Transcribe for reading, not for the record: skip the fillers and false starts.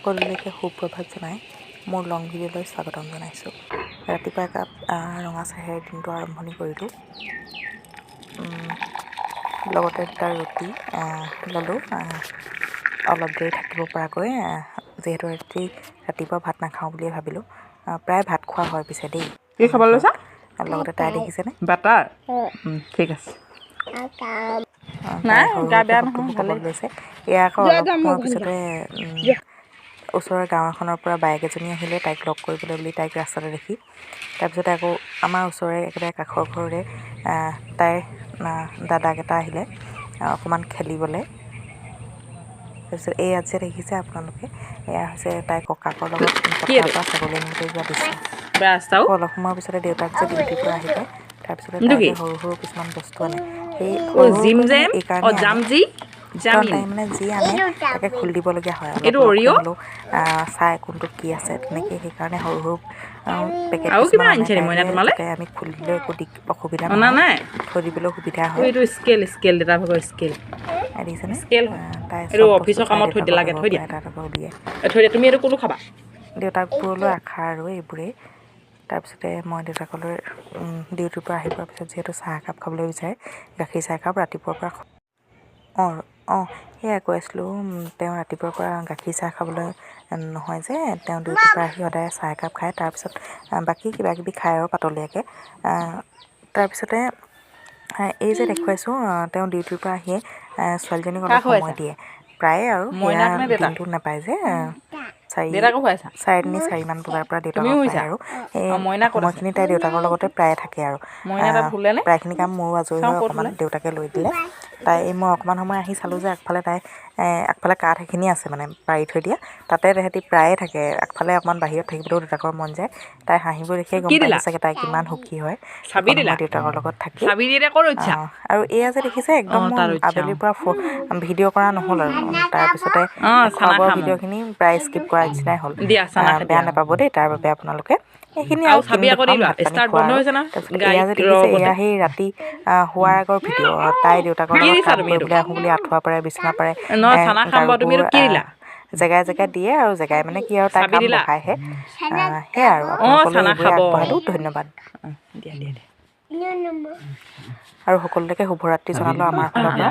সকলোলৈকে সুপ্ৰভাত জনাই মোৰ লং ভিডিঅ'লৈ স্বাগতম জনাইছোঁ। ৰাতিপুৱা একাপ ৰঙা চাহেৰে দিনটো আৰম্ভণি কৰিলোঁ। লগতে দুটা ৰুটি ল'লোঁ অলপ দেৰি থাকিব পৰাকৈ, যিহেতু ৰাতিপুৱা ভাত নাখাওঁ বুলিয়ে ভাবিলোঁ। প্ৰায় ভাত খোৱা হয় পিছে দেই। কি খাব লৈছা? লগতে তাই দেখিছেনে বাটাৰ ঠিক আছে। তাই সৰু সৰুকৈ ক'ব লৈছে। এয়া আকৌ অলপ সময়ৰ পিছতে ওচৰৰ গাঁও এখনৰ পৰা বাইক এজনী আহিলে তাইক লগ কৰিবলৈ বুলি, তাইক ৰাস্তাতে দেখি। তাৰপিছতে আকৌ আমাৰ ওচৰৰে একেবাৰে কাষৰ ঘৰৰে তাইৰ দাদাকেইটা আহিলে অকণমান খেলিবলৈ। তাৰপিছত এই ইয়াত যে দেখিছে আপোনালোকে, এয়া হৈছে তাইৰ ককাকৰ লগত পথাৰৰ পৰা ছাগলী আনিবলৈ যোৱা দৃশ্য। আকৌ অলপ সময়ৰ পিছতে দেউতাক যে ডিউটিৰ পৰা আহিলে, তাৰপিছতে তাই সৰু সৰু কিছুমান বস্তু আনে। সেই সৰু সৰুকৈ এই কাৰণে কাৰণ তাই মানে যি আনে তাকে খুলি দিবলগীয়া হয়, অলপ অলপকৈ হ'লেও চাই কোনটোত কি আছে তেনেকৈ। সেইকাৰণে সৰু সৰু পেকেট কিছুমান আনে তাইলৈ, যাতে আমি খুলিলেও একো অসুবিধা নহয়, থৈ দিবলৈও সুবিধা হয়। দেখিছেনে তাই চব বস্তু চাই দেউতাকৰ বেগৰ পৰা এটা এটাকৈ উলিয়াই। দেউতাকবোৰলৈ আশা আৰু এইবোৰেই। তাৰপিছতে মই দেউতাকলৈ ডিউটিৰ পৰা আহি পোৱাৰ পিছত যিহেতু চাহ একাপ খাবলৈ বিচাৰে, গাখীৰ চাহ একাপ ৰাতিপুৱাৰ পৰা সেয়াই কৈ আছিলোঁ। তেওঁ ৰাতিপুৱাৰ পৰা গাখীৰ চাহ খাবলৈ নহয় যে, তেওঁ ডিউটিৰ পৰা আহি সদায় চাহ একাপ খায়, তাৰপিছত বাকী কিবাকিবি খায় আৰু পাতলীয়াকৈ। তাৰপিছতে এই যে দেখুৱাইছোঁ, তেওঁ ডিউটিৰ পৰা আহিয়ে ছোৱালীজনীক অলপ সময় দিয়ে প্ৰায়ে, আৰু সেয়া দিনটো নাপায় যে, 4:30-4মান বজাৰ পৰা দেউতাকক পায় আৰু সেই সময়খিনি তাই দেউতাকৰ লগতে প্ৰায়ে থাকে আৰু প্ৰায়খিনি কাম মোৰো আজৰি হৈ অকণমান দেউতাকে লৈ দিলে। মই অকণমান সময় আহি চালোঁ যে আগফালে কাঠ এখিনি আছে মানে পাৰি থৈ দিয়া, তাতে তেহেঁতি প্ৰায়ে থাকে। আগফালে অকণমান বাহিৰত থাকিবলৈও দেউতাকৰ মন যায়। তাই হাঁহিব দেখিয়ে গম পাইছে চাগে তাই কিমান সুখী হয় দেউতাকৰ লগত থাকি। আৰু এয়া যে দেখিছে, একদম মোৰ আবেলিৰ পৰা ভিডিঅ' কৰা নহ'ল আৰু তাৰপিছতে খোৱা বোৱা ভিডিঅ'খিনি প্ৰায় স্কিপ কৰা নিচিনাই হ'ল। বেয়া নাপাব দেই তাৰ বাবে আপোনালোকে। এইখিনি আৰু কিনো দেখুৱাম, ভাত পানী খোৱা আৰু। তাৰপিছত এয়া যে দেখিছে, এয়া সেই ৰাতি শোৱাৰ আগৰ ভিডিঅ'। তাই দেউতাকৰ লগত কাম কৰিবলৈ আহোঁ বুলি আঁঠুৱা পাৰে, বিচনা পাৰে, গাৰুবোৰ জেগাই জেগাই দিয়ে আৰু জেগাই মানে কি আৰু তাই কাম দেখায়হে। সেয়াই আৰু আপোনালোকলৈ এইবোৰে আগবঢ়ালোঁ। ধন্যবাদ। আৰু সকলোলৈকে শুভৰাত্ৰি জনালোঁ আমাৰ ফালৰ পৰা।